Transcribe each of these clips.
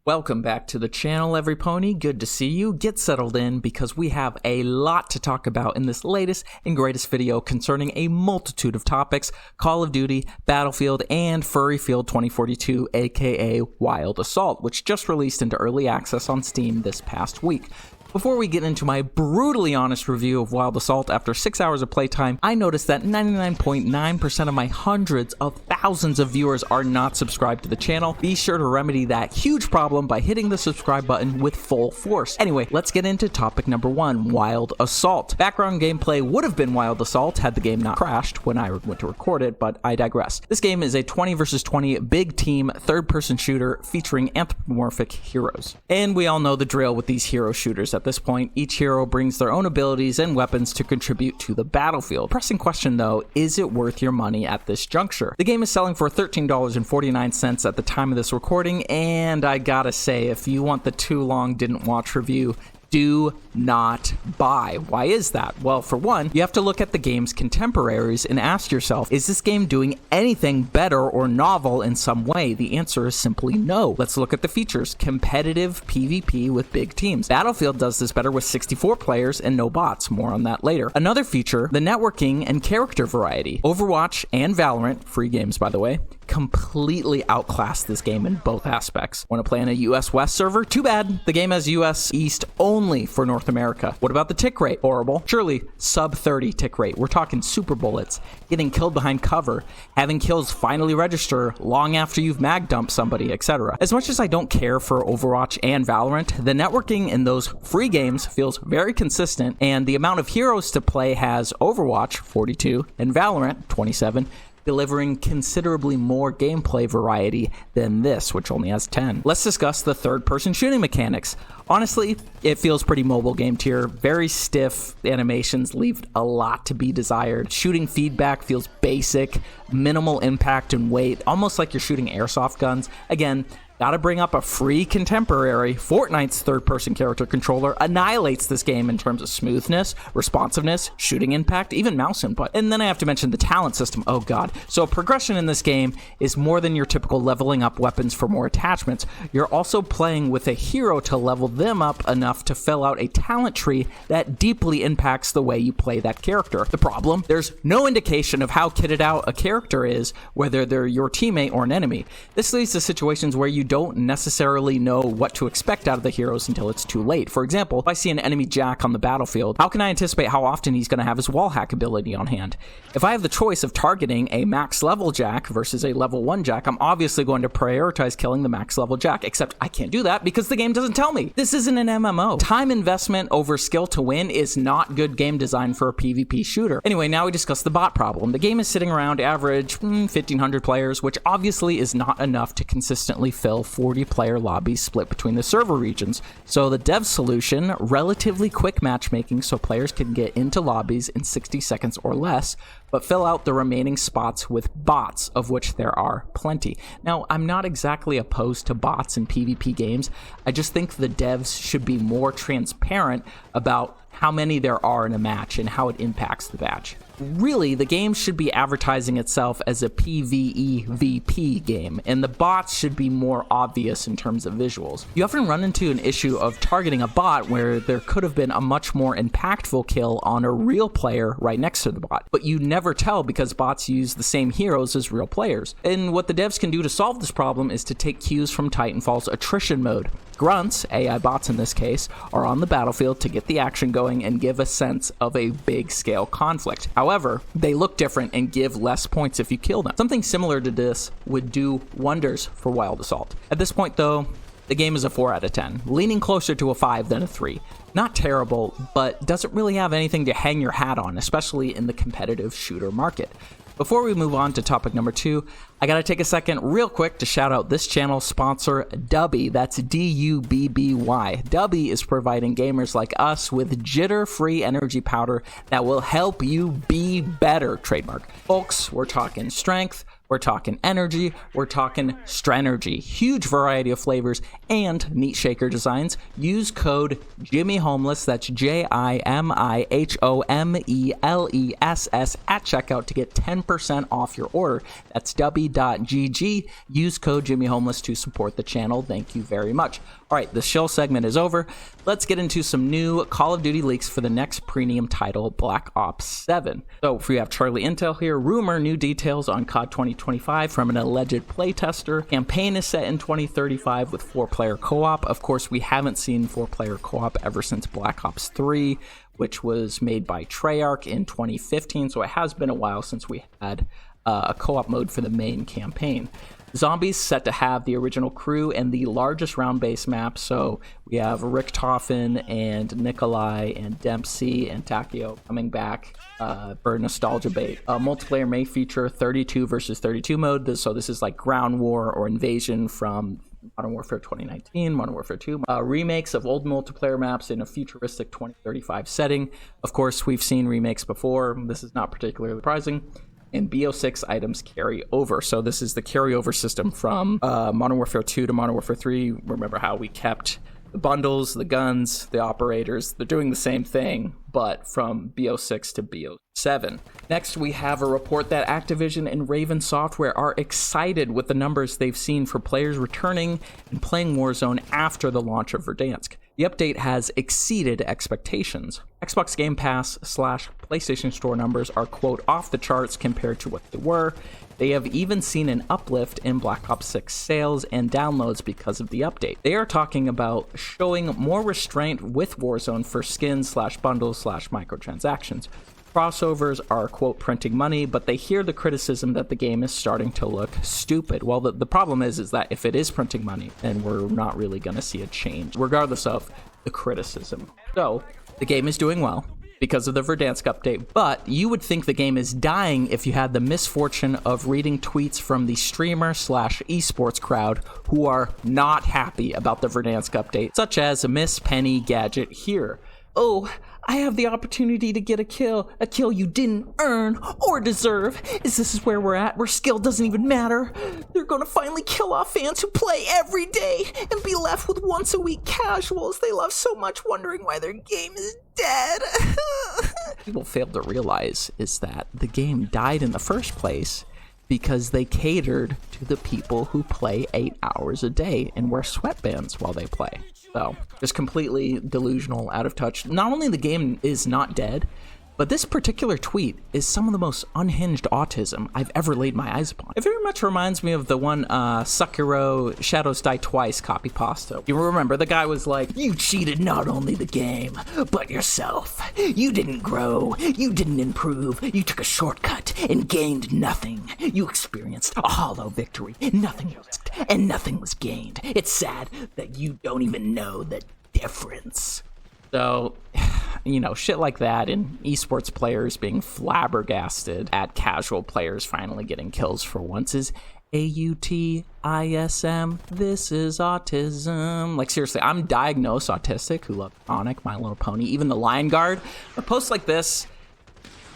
Welcome back to the channel, everypony. Good to see you. Get settled in because we have a lot to talk about in this latest and greatest video concerning a multitude of topics: Call of Duty, Battlefield, and Furryfield 2042, aka Wild Assault, which just released into early access on Steam this past week. Before we get into my brutally honest review of Wild Assault after 6 hours of playtime, I noticed that 99.9% of my hundreds of thousands of viewers are not subscribed to the channel. Be sure to remedy that huge problem by hitting the subscribe button with full force. Anyway, let's get into topic number 1, Wild Assault. Background gameplay would have been Wild Assault had the game not crashed when I went to record it, but I digress. This game is a 20 versus 20 big team third-person shooter featuring anthropomorphic heroes. And we all know the drill with these hero shooters. At this point, each hero brings their own abilities and weapons to contribute to the battlefield. Pressing question though, is it worth your money at this juncture? The game is selling for $13.49 at the time of this recording, and I gotta say, if you want the too long didn't watch review, do not buy. Why is that? Well, for one, you have to look at the game's contemporaries and ask yourself, is this game doing anything better or novel in some way? The answer is simply no. Let's look at the features. Competitive PvP with big teams. Battlefield does this better with 64 players and no bots. More on that later. Another feature, the networking and character variety. Overwatch and Valorant, free games by the way, completely outclass this game in both aspects. Want to play on a US West server? Too bad. The game has US East only for North America. What about the tick rate? Horrible. Surely sub 30 tick rate. We're talking super bullets, getting killed behind cover, having kills finally register long after you've mag dumped somebody, etc. As much as I don't care for Overwatch and Valorant, the networking in those free games feels very consistent, and the amount of heroes to play has Overwatch 42 and Valorant 27, delivering considerably more gameplay variety than this, which only has 10. Let's discuss the third-person shooting mechanics. Honestly, it feels pretty mobile game tier. Very stiff animations leave a lot to be desired. Shooting feedback feels basic, minimal impact and weight, almost like you're shooting airsoft guns. Again, gotta bring up a free contemporary. Fortnite's third-person character controller annihilates this game in terms of smoothness, responsiveness, shooting impact, even mouse input. And then I have to mention the talent system. Oh god. So progression in this game is more than your typical leveling up weapons for more attachments. You're also playing with a hero to level them up enough to fill out a talent tree that deeply impacts the way you play that character. The problem? There's no indication of how kitted out a character is, whether they're your teammate or an enemy. This leads to situations where you don't necessarily know what to expect out of the heroes until it's too late. For example, if I see an enemy Jack on the battlefield, how can I anticipate how often he's going to have his wall hack ability on hand? If I have the choice of targeting a max level Jack versus a level 1 Jack, I'm obviously going to prioritize killing the max level Jack, except I can't do that because the game doesn't tell me. This isn't an MMO. Time investment over skill to win is not good game design for a PvP shooter. Anyway, now we discuss the bot problem. The game is sitting around average 1,500 players, which obviously is not enough to consistently fill 40-player lobbies split between the server regions. So the dev solution, relatively quick matchmaking so players can get into lobbies in 60 seconds or less, but fill out the remaining spots with bots, of which there are plenty. Now, I'm not exactly opposed to bots in PvP games. I just think the devs should be more transparent about how many there are in a match and how it impacts the match. Really, the game should be advertising itself as a PvEVP game, and the bots should be more obvious in terms of visuals. You often run into an issue of targeting a bot where there could have been a much more impactful kill on a real player right next to the bot, but you never tell because bots use the same heroes as real players. And what the devs can do to solve this problem is to take cues from Titanfall's attrition mode. Grunts, AI bots in this case, are on the battlefield to get the action going and give a sense of a big scale conflict. However, they look different and give less points if you kill them. Something similar to this would do wonders for Wild Assault. At this point though, the game is a 4 out of 10, leaning closer to a 5 than a 3. Not terrible, but doesn't really have anything to hang your hat on, especially in the competitive shooter market. Before we move on to topic number 2, I gotta take a second real quick to shout out this channel's sponsor, Dubby. That's D-U-B-B-Y. Dubby is providing gamers like us with jitter-free energy powder that will help you be better, trademark. Folks, we're talking strength, We're talking energy, we're talking Strenergy. Huge variety of flavors and neat shaker designs. Use code JimmyHomeless, that's JIMIHOMELESS at checkout to get 10% off your order. That's w.gg. Use code JimmyHomeless to support the channel. Thank you very much. All right, the shill segment is over. Let's get into some new Call of Duty leaks for the next premium title, Black Ops 7. So we have Charlie Intel here. Rumor, new details on COD 2025 from an alleged playtester. Campaign is set in 2035 with 4-player co-op. Of course, we haven't seen 4-player co-op ever since Black Ops 3, which was made by Treyarch in 2015. So it has been a while since we had a co-op mode for the main campaign. Zombies set to have the original crew and the largest round-based map, so we have Richtofen and Nikolai and Dempsey and Takeo coming back for nostalgia bait. Multiplayer may feature 32 versus 32 mode, so this is like ground war or invasion from Modern Warfare 2019, Modern Warfare 2, remakes of old multiplayer maps in a futuristic 2035 setting. Of course, we've seen remakes before. This is not particularly surprising. And BO6 items carry over. So this is the carryover system from Modern Warfare 2 to Modern Warfare 3. Remember how we kept the bundles, the guns, the operators. They're doing the same thing, but from BO6 to BO7. Next, we have a report that Activision and Raven Software are excited with the numbers they've seen for players returning and playing Warzone after the launch of Verdansk. The update has exceeded expectations. Xbox Game Pass / PlayStation Store numbers are, quote, off the charts compared to what they were. They have even seen an uplift in Black Ops 6 sales and downloads because of the update. They are talking about showing more restraint with Warzone for skins / bundles / microtransactions. Crossovers are, quote, printing money, but they hear the criticism that the game is starting to look stupid. Well, the problem is that if it is printing money, then we're not really going to see a change, regardless of the criticism. So, the game is doing well because of the Verdansk update, but you would think the game is dying if you had the misfortune of reading tweets from the streamer / esports crowd who are not happy about the Verdansk update, such as Miss Penny Gadget here. Oh, I have the opportunity to get a kill you didn't earn or deserve. Is this where we're at, where skill doesn't even matter? They're gonna finally kill off fans who play every day and be left with once-a-week casuals they love so much, wondering why their game is dead. People failed to realize is that the game died in the first place because they catered to the people who play 8 hours a day and wear sweatbands while they play. So, just completely delusional, out of touch. Not only the game is not dead, but this particular tweet is some of the most unhinged autism I've ever laid my eyes upon. It very much reminds me of the one Sekiro Shadows Die Twice copy pasta. You remember, the guy was like, you cheated not only the game, but yourself. You didn't grow, you didn't improve, you took a shortcut and gained nothing. You experienced a hollow victory, nothing was gained. It's sad that you don't even know the difference. So, you know, shit like that, and esports players being flabbergasted at casual players finally getting kills for once is AUTISM. This is autism. Like, seriously, I'm diagnosed autistic who love Sonic, My Little Pony, even the Lion Guard. A post like this,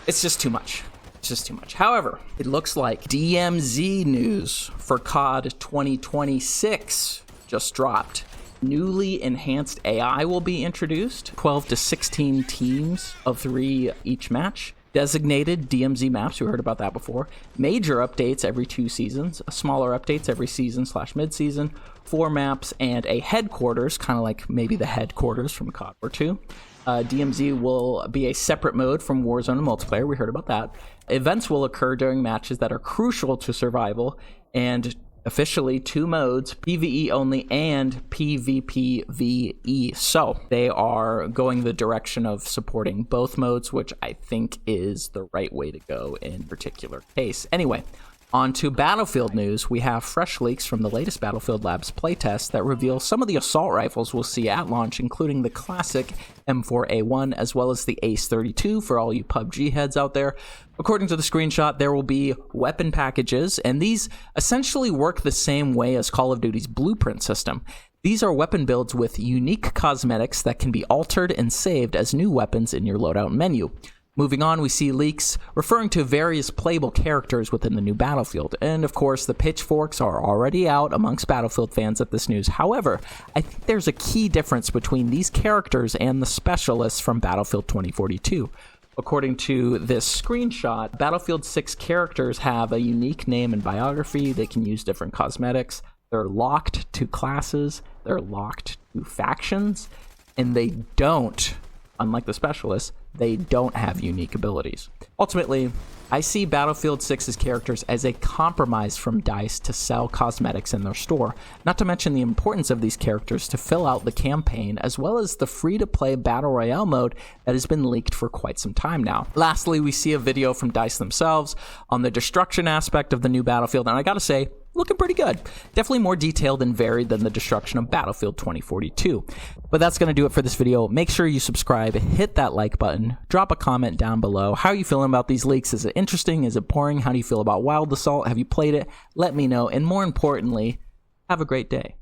it's just too much. It's just too much. However, it looks like DMZ news for COD 2026 just dropped. Newly enhanced AI will be introduced. 12 to 16 teams of 3 each match. Designated DMZ maps, we heard about that before. Major updates every 2 seasons. Smaller updates every season / mid-season. 4 maps and a headquarters, kind of like maybe the headquarters from COD War 2. DMZ will be a separate mode from Warzone and multiplayer. We heard about that. Events will occur during matches that are crucial to survival, and officially 2 modes, PvE only and PvPvE. So they are going the direction of supporting both modes, which I think is the right way to go in particular case. Anyway, on to Battlefield news. We have fresh leaks from the latest Battlefield Labs playtest that reveal some of the assault rifles we'll see at launch, including the classic M4A1 as well as the Ace-32 for all you PUBG heads out there. According to the screenshot, there will be weapon packages, and these essentially work the same way as Call of Duty's Blueprint system. These are weapon builds with unique cosmetics that can be altered and saved as new weapons in your loadout menu. Moving on, we see leaks referring to various playable characters within the new Battlefield, and of course the pitchforks are already out amongst Battlefield fans at this news. However, I think there's a key difference between these characters and the specialists from Battlefield 2042. According to this screenshot, Battlefield 6 characters have a unique name and biography. They can use different cosmetics. They're locked to classes. They're locked to factions. And they don't, unlike the specialists, they don't have unique abilities. Ultimately, I see Battlefield 6's characters as a compromise from DICE to sell cosmetics in their store, not to mention the importance of these characters to fill out the campaign, as well as the free-to-play Battle Royale mode that has been leaked for quite some time now. Lastly, we see a video from DICE themselves on the destruction aspect of the new Battlefield, and I gotta say, looking pretty good. Definitely more detailed and varied than the destruction of Battlefield 2042. But that's going to do it for this video. Make sure you subscribe, hit that like button, drop a comment down below. How are you feeling about these leaks? Is it interesting? Is it boring? How do you feel about Wild Assault? Have you played it? Let me know. And more importantly, have a great day.